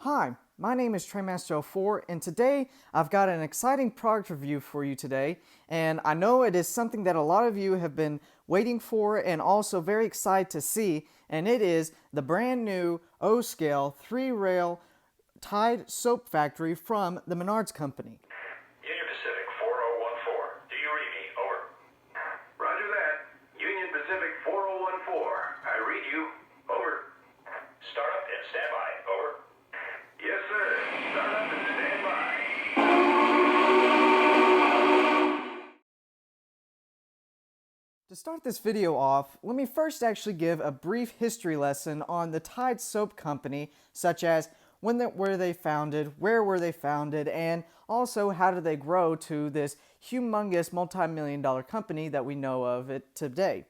Hi, my name is TreyMaster04 and today I've got an exciting product review for you today, and I know it is something that a lot of you have been waiting for and also very excited to see, and it is the brand new O-Scale 3-rail Tide soap factory from the Menards company. Union Pacific 4014. Do you read me? Over. Roger that. Union Pacific 4014. I read you. Over. Start up and stand by. Over. Yes, sir. Start up and stand by. To start this video off, let me first actually give a brief history lesson on the Tide Soap Company, such as when were they founded, where were they founded, and also how did they grow to this humongous multi-million-dollar company that we know of it today.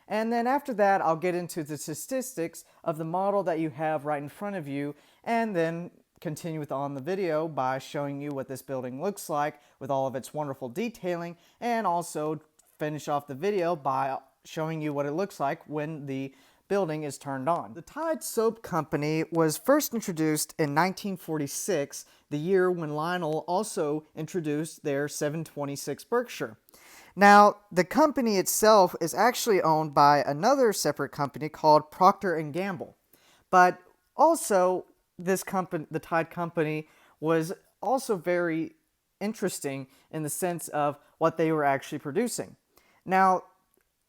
And then after that, I'll get into the statistics of the model that you have right in front of you, and then continue on the video by showing you what this building looks like with all of its wonderful detailing, and also finish off the video by showing you what it looks like when the building is turned on. The Tide Soap Company was first introduced in 1946, the year when Lionel also introduced their 726 Berkshire. Now, the company itself is actually owned by another separate company called Procter & Gamble. But also, this company, the Tide Company, was also very interesting in the sense of what they were actually producing. Now,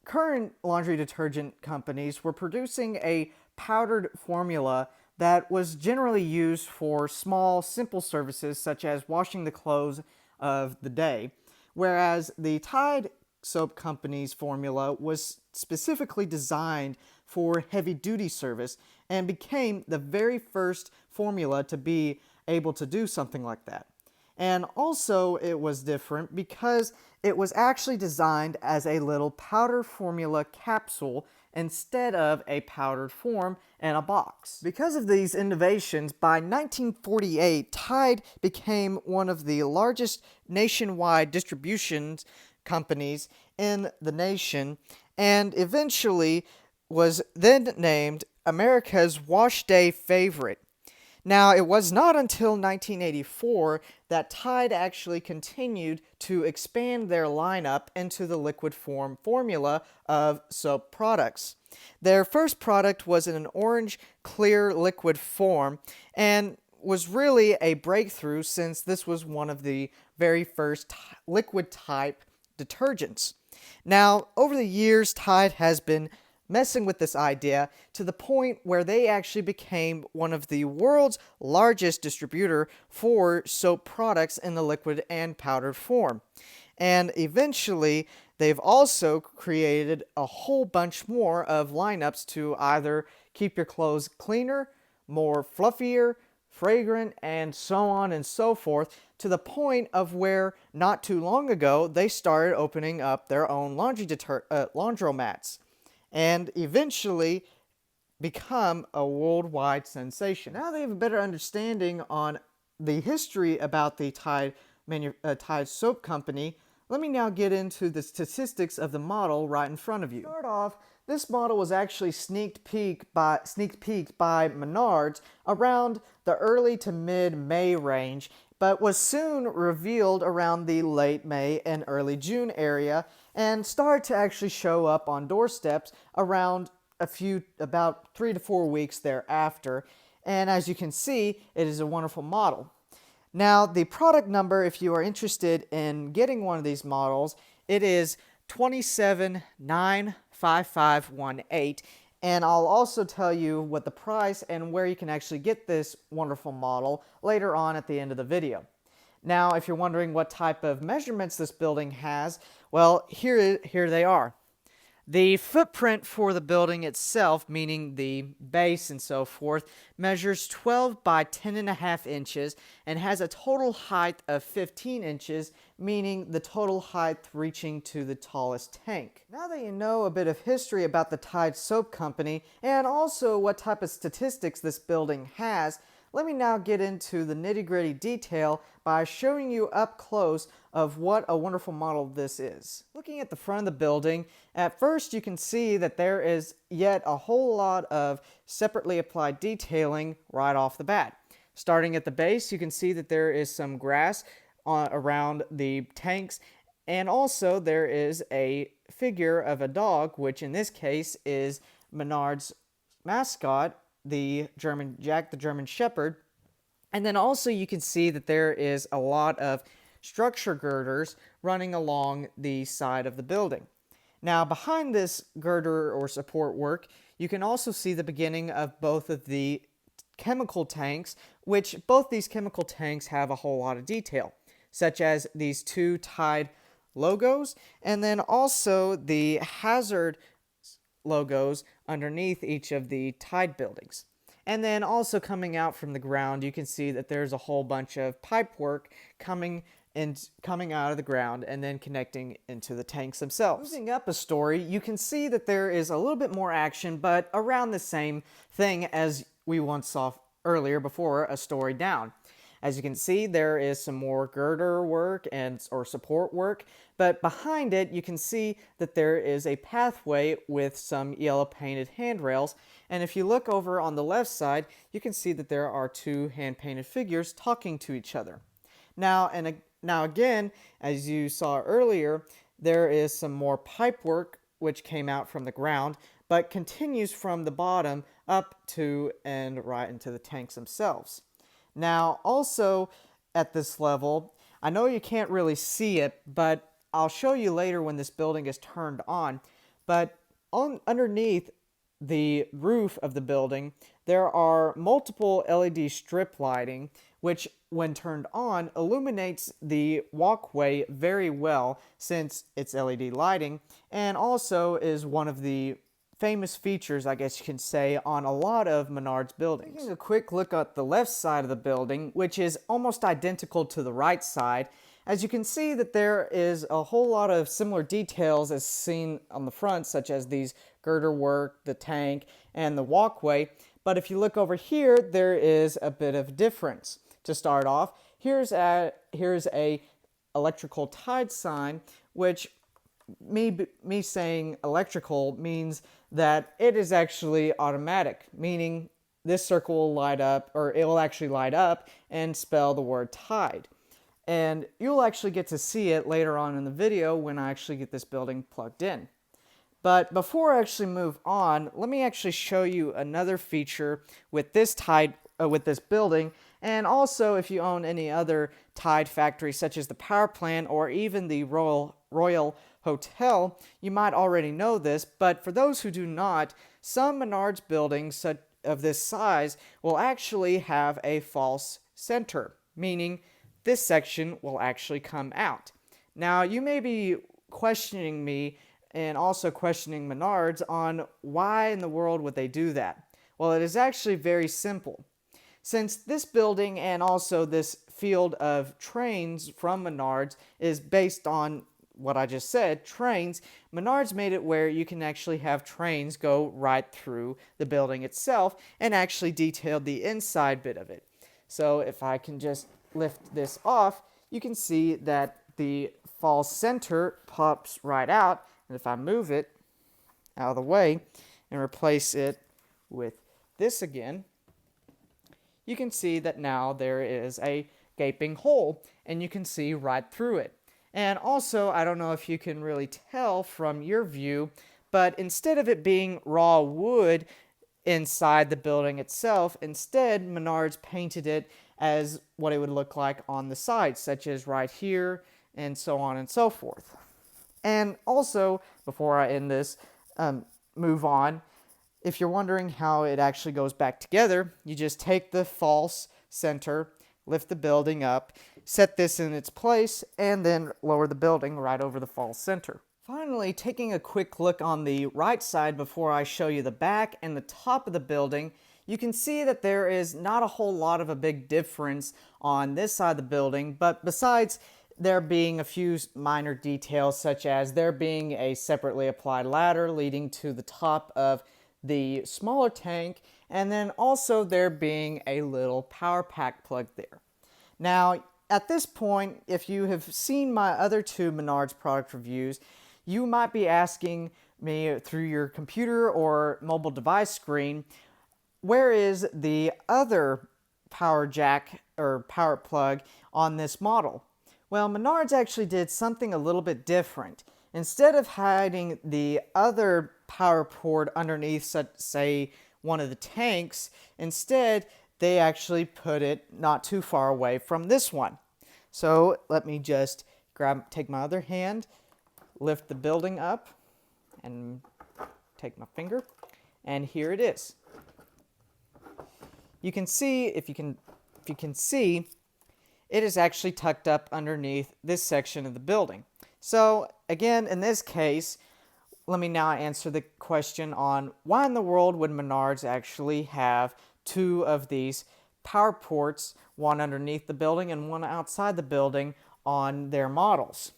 current laundry detergent companies were producing a powdered formula that was generally used for small, simple services such as washing the clothes of the day, whereas the Tide Soap Company's formula was specifically designed for heavy-duty service and became the very first formula to be able to do something like that. And also it was different because it was actually designed as a little powder formula capsule instead of a powdered form in a box. Because of these innovations, by 1948, Tide became one of the largest nationwide distribution companies in the nation, and eventually was then named America's Wash Day Favorite. Now, it was not until 1984 that Tide actually continued to expand their lineup into the liquid form formula of soap products. Their first product was in an orange clear liquid form and was really a breakthrough since this was one of the very first liquid type detergents. Now, over the years, Tide has been messing with this idea to the point where they actually became one of the world's largest distributor for soap products in the liquid and powdered form. And eventually, they've also created a whole bunch more of lineups to either keep your clothes cleaner, more fluffier, fragrant, and so on and so forth, to the point of where not too long ago they started opening up their own laundromats and eventually become a worldwide sensation. Now they have a better understanding on the history about the Tide Soap Company. Let me now get into the statistics of the model right in front of you. To start off, this model was actually sneak peeked by Menards around the early to mid-May range, but was soon revealed around the late May and early June area, and started to actually show up on doorsteps around about 3 to 4 weeks thereafter. And as you can see, it is a wonderful model. Now, the product number, if you are interested in getting one of these models, it is 2795518. And I'll also tell you what the price and where you can actually get this wonderful model later on at the end of the video. Now, if you're wondering what type of measurements this building has, well, here they are. The footprint for the building itself, meaning the base and so forth, measures 12 by 10.5 inches and has a total height of 15 inches, meaning the total height reaching to the tallest tank. Now that you know a bit of history about the Tide Soap Company and also what type of statistics this building has, let me now get into the nitty-gritty detail by showing you up close of what a wonderful model this is. Looking at the front of the building, at first you can see that there is yet a whole lot of separately applied detailing right off the bat. Starting at the base, you can see that there is some grass around the tanks, and also there is a figure of a dog, which in this case is Menards' mascot, the German Jack the German Shepherd. And then also you can see that there is a lot of structure girders running along the side of the building. Now, behind this girder or support work, you can also see the beginning of both of the chemical tanks, which both these chemical tanks have a whole lot of detail, such as these two Tide logos, and then also the hazard logos underneath each of the Tide buildings. And then also coming out from the ground, you can see that there's a whole bunch of pipe work coming out of the ground and then connecting into the tanks themselves. Moving up a story, you can see that there is a little bit more action, but around the same thing as we once saw earlier before a story down. As you can see, there is some more girder work or support work, but behind it you can see that there is a pathway with some yellow painted handrails, and if you look over on the left side, you can see that there are two hand painted figures talking to each other. Now again, as you saw earlier, there is some more pipe work which came out from the ground, but continues from the bottom up to and right into the tanks themselves. Now, also at this level, I know you can't really see it, but I'll show you later when this building is turned on. But underneath the roof of the building, there are multiple LED strip lighting, which when turned on, illuminates the walkway very well since it's LED lighting, and also is one of the famous features, I guess you can say, on a lot of Menards buildings. Taking a quick look at the left side of the building, which is almost identical to the right side, as you can see that there is a whole lot of similar details as seen on the front, such as these girder work, the tank, and the walkway. But if you look over here, there is a bit of difference. To start off, here's a electrical Tide sign, which me saying electrical means that it is actually automatic, meaning this circle will light up, or it will actually light up and spell the word Tide. And you'll actually get to see it later on in the video when I actually get this building plugged in. But before I actually move on, let me actually show you another feature with this with this building, and also if you own any other Tide factory such as the power plant or even the Royal Hotel, you might already know this, but for those who do not, some Menards buildings of this size will actually have a false center, meaning this section will actually come out. Now, you may be questioning me and also questioning Menards on why in the world would they do that. Well, it is actually very simple. Since this building and also this field of trains from Menards is based on what I just said, trains, Menards made it where you can actually have trains go right through the building itself and actually detailed the inside bit of it. So if I can just lift this off, you can see that the false center pops right out, and if I move it out of the way and replace it with this again, you can see that now there is a gaping hole and you can see right through it. And also, I don't know if you can really tell from your view, but instead of it being raw wood inside the building itself, instead Menards painted it as what it would look like on the sides, such as right here and so on and so forth. And also, before I end this, move on, if you're wondering how it actually goes back together, you just take the false center, lift the building up, set this in its place, and then lower the building right over the false center. Finally, taking a quick look on the right side before I show you the back and the top of the building, you can see that there is not a whole lot of a big difference on this side of the building, but besides there being a few minor details, such as there being a separately applied ladder leading to the top of the smaller tank, and then also there being a little power pack plug there. Now, at this point, if you have seen my other two Menards product reviews, you might be asking me through your computer or mobile device screen, where is the other power jack or power plug on this model. Well, Menards actually did something a little bit different. Instead of hiding the other power port underneath, say, one of the tanks, instead they actually put it not too far away from this one. So let me just take my other hand, lift the building up, and take my finger, and here it is. You can see, if you can see, it is actually tucked up underneath this section of the building. So again, in this case, let me now answer the question on why in the world would Menards actually have two of these power ports, one underneath the building and one outside the building, on their models.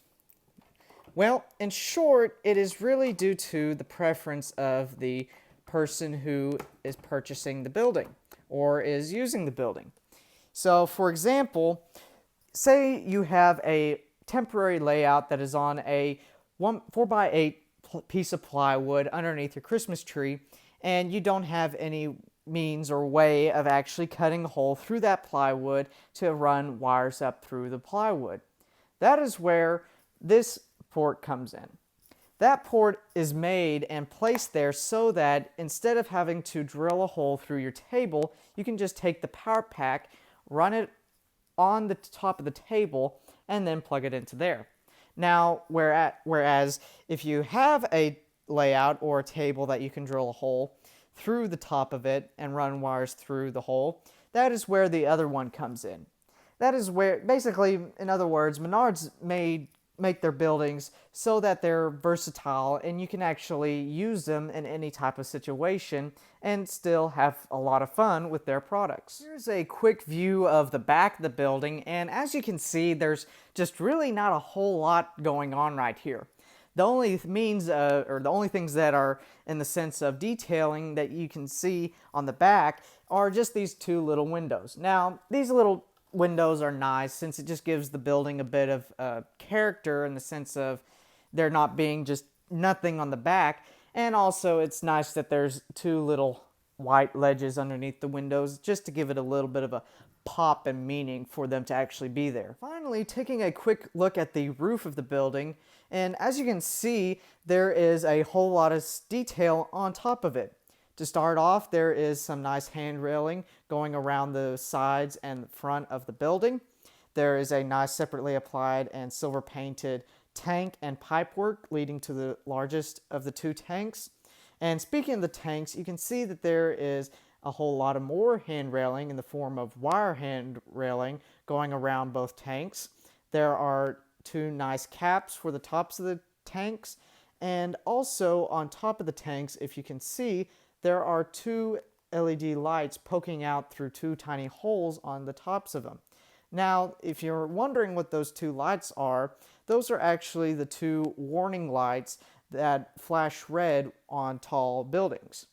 Well, in short, it is really due to the preference of the person who is purchasing the building or is using the building. So, for example, say you have a temporary layout that is on a 4x8 piece of plywood underneath your Christmas tree, and you don't have any means or way of actually cutting a hole through that plywood to run wires up through the plywood. That is where this port comes in. That port is made and placed there so that instead of having to drill a hole through your table, you can just take the power pack, run it on the top of the table, and then plug it into there. Now, whereas if you have a layout or a table that you can drill a hole through the top of it and run wires through the hole, that is where the other one comes in. That is where, basically, in other words, Menards make their buildings so that they're versatile and you can actually use them in any type of situation and still have a lot of fun with their products. Here's a quick view of the back of the building, and as you can see, there's just really not a whole lot going on right here. The only the only things that are in the sense of detailing that you can see on the back are just these two little windows. Now, these little windows are nice since it just gives the building a bit of character in the sense of there not being just nothing on the back, and also it's nice that there's two little white ledges underneath the windows just to give it a little bit of a pop and meaning for them to actually be there. Finally, taking a quick look at the roof of the building, and as you can see, there is a whole lot of detail on top of it. To start off, there is some nice hand railing going around the sides and front of the building. There is a nice separately applied and silver painted tank and pipework leading to the largest of the two tanks. And speaking of the tanks, you can see that there is a whole lot of more hand railing in the form of wire hand railing going around both tanks. There are two nice caps for the tops of the tanks, and also on top of the tanks, if you can see, there are two LED lights poking out through two tiny holes on the tops of them. Now, if you're wondering what those two lights are, those are actually the two warning lights that flash red on tall buildings.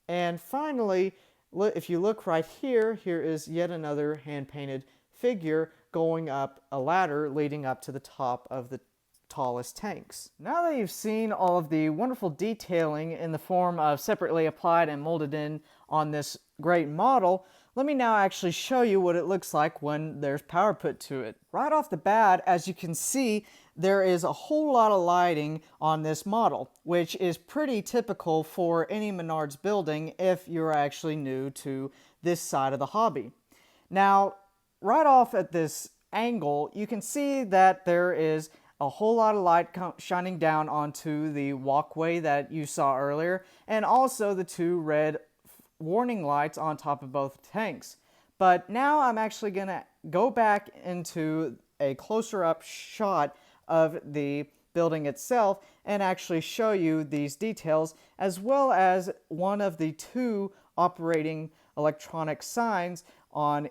And finally, if you look right here, here is yet another hand-painted figure going up a ladder leading up to the top of the tallest tanks. Now that you've seen all of the wonderful detailing in the form of separately applied and molded in on this great model, let me now actually show you what it looks like when there's power put to it. Right off the bat, as you can see, there is a whole lot of lighting on this model, which is pretty typical for any Menards building if you're actually new to this side of the hobby. Now, right off at this angle, you can see that there is a whole lot of light shining down onto the walkway that you saw earlier, and also the two red warning lights on top of both tanks. But now I'm actually going to go back into a closer up shot of the building itself and actually show you these details, as well as one of the two operating electronic signs on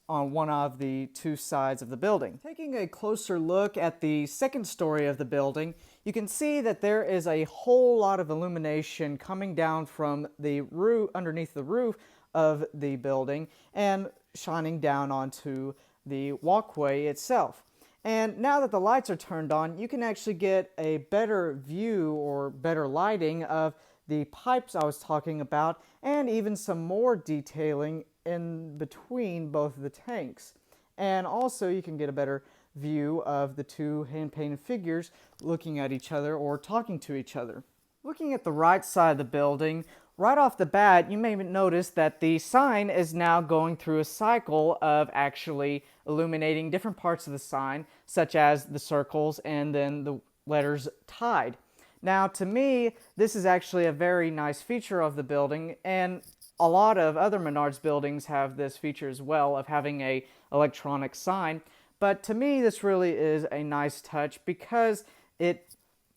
one of the two sides of the building. Taking a closer look at the second story of the building, you can see that there is a whole lot of illumination coming down from the roof, underneath the roof of the building, and shining down onto the walkway itself. And now that the lights are turned on, you can actually get a better view or better lighting of the pipes I was talking about, and even some more detailing in between both of the tanks. And also you can get a better view of the two hand-painted figures looking at each other or talking to each other. Looking at the right side of the building, right off the bat, you may notice that the sign is now going through a cycle of actually illuminating different parts of the sign, such as the circles and then the letters Tide. Now, to me, this is actually a very nice feature of the building, and a lot of other Menards buildings have this feature as well of having a electronic sign. But to me, this really is a nice touch because it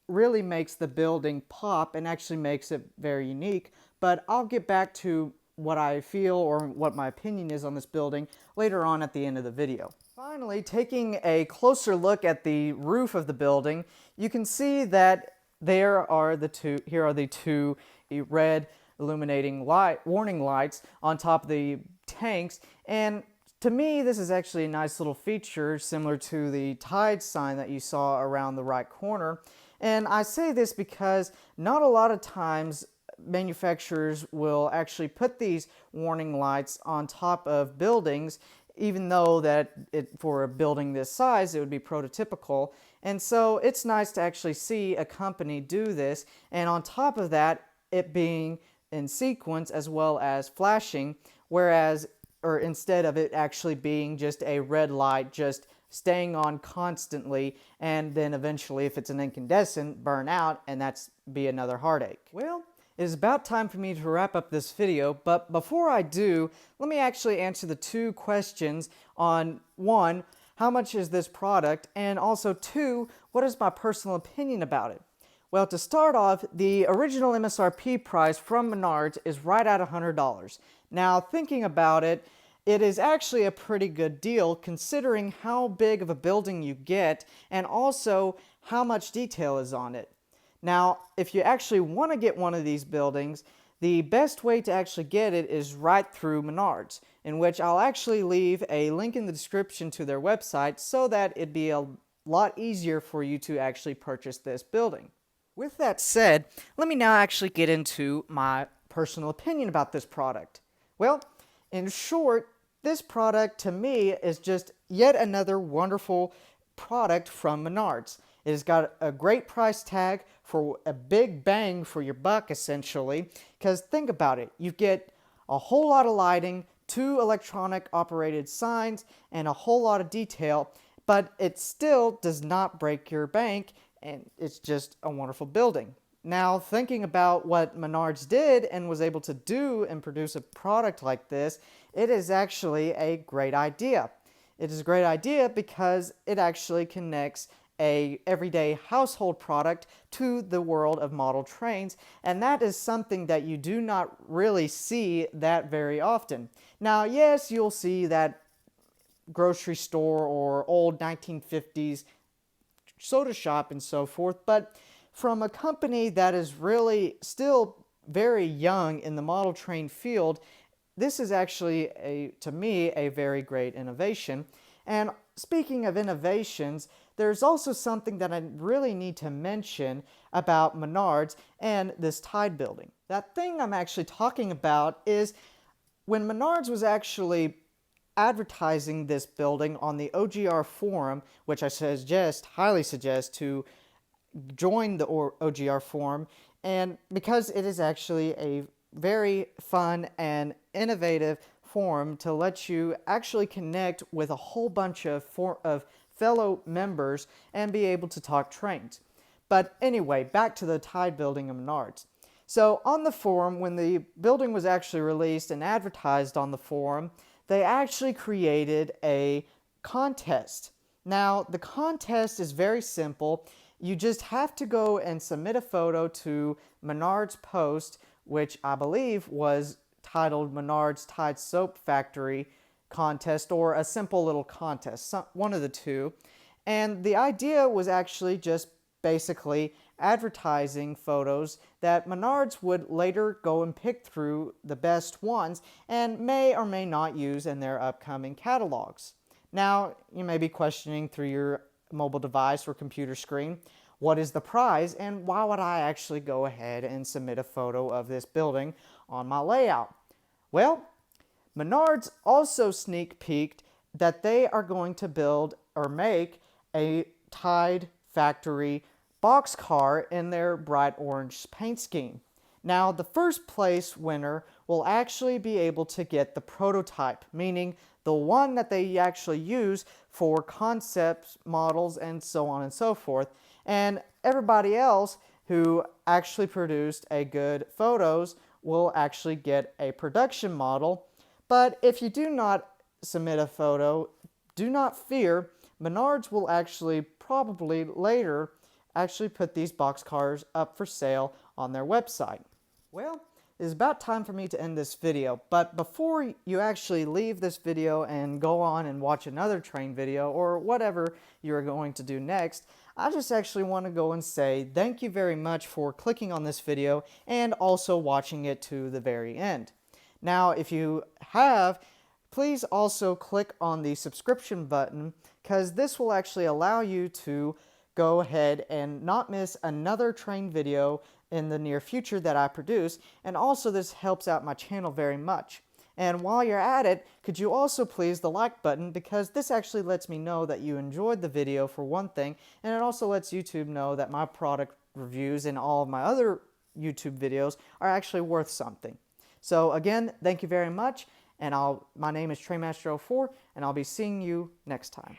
really makes the building pop and actually makes it very unique. But I'll get back to what I feel or what my opinion is on this building later on at the end of the video. Finally, taking a closer look at the roof of the building, you can see that here are the two red illuminating warning lights on top of the tanks, and to me this is actually a nice little feature similar to the Tide sign that you saw around the right corner. And I say this because not a lot of times manufacturers will actually put these warning lights on top of buildings, even though that for a building this size it would be prototypical. And so it's nice to actually see a company do this, and on top of that it being in sequence as well as flashing, or instead of it actually being just a red light just staying on constantly, and then eventually if it's an incandescent burn out, and that's be another heartache. Well, it is about time for me to wrap up this video, but before I do, let me actually answer the two questions on one, how much is this product, and also two, what is my personal opinion about it? Well, to start off, the original MSRP price from Menards is right at $100. Now, thinking about it, it is actually a pretty good deal considering how big of a building you get and also how much detail is on it. Now, if you actually want to get one of these buildings, the best way to actually get it is right through Menards, in which I'll actually leave a link in the description to their website so that it'd be a lot easier for you to actually purchase this building. With that said, let me now actually get into my personal opinion about this product. Well, in short, this product to me is just yet another wonderful product from Menards. It has got a great price tag for a big bang for your buck, essentially, because think about it. You get a whole lot of lighting, two electronic operated signs, and a whole lot of detail, but it still does not break your bank, and it's just a wonderful building. Now, thinking about what Menards did and was able to do and produce a product like this, it is actually a great idea. It is a great idea because it actually connects a everyday household product to the world of model trains, and that is something that you do not really see that very often. Now, yes, you'll see that grocery store or old 1950s soda shop and so forth, but from a company that is really still very young in the model train field, this is actually, to me, a very great innovation. And speaking of innovations, there's also something that I really need to mention about Menards and this Tide building. That thing I'm actually talking about is when Menards was actually advertising this building on the OGR forum, which I highly suggest to join the OGR forum, and because it is actually a very fun and innovative forum to let you actually connect with a whole bunch of fellow members and be able to talk trains. But anyway, back to the Tide building of Menards. So on the forum, when the building was actually released and advertised on the forum, they actually created a contest. Now, the contest is very simple. You just have to go and submit a photo to Menards post, which I believe was titled Menards Tide Soap Factory Contest, or a simple little contest, one of the two. And the idea was actually just basically advertising photos that Menards would later go and pick through the best ones and may or may not use in their upcoming catalogs. Now, you may be questioning through your mobile device or computer screen, what is the prize and why would I actually go ahead and submit a photo of this building on my layout? Well, Menards also sneak peeked that they are going to build or make a Tide factory boxcar in their bright orange paint scheme. Now, the first place winner will actually be able to get the prototype, meaning the one that they actually use for concept models and so on and so forth. And everybody else who actually produced a good photos will actually get a production model. But if you do not submit a photo, do not fear. Menards will actually probably later actually put these boxcars up for sale on their website. Well, it is about time for me to end this video, but before you actually leave this video and go on and watch another train video or whatever you're going to do next, I just actually want to go and say thank you very much for clicking on this video and also watching it to the very end. Now, if you have, please also click on the subscription button because this will actually allow you to go ahead and not miss another train video in the near future that I produce, and also this helps out my channel very much. And while you're at it, could you also please the like button, because this actually lets me know that you enjoyed the video for one thing, and it also lets YouTube know that my product reviews and all of my other YouTube videos are actually worth something. So again, thank you very much, and my name is Trainmaster04, and I'll be seeing you next time.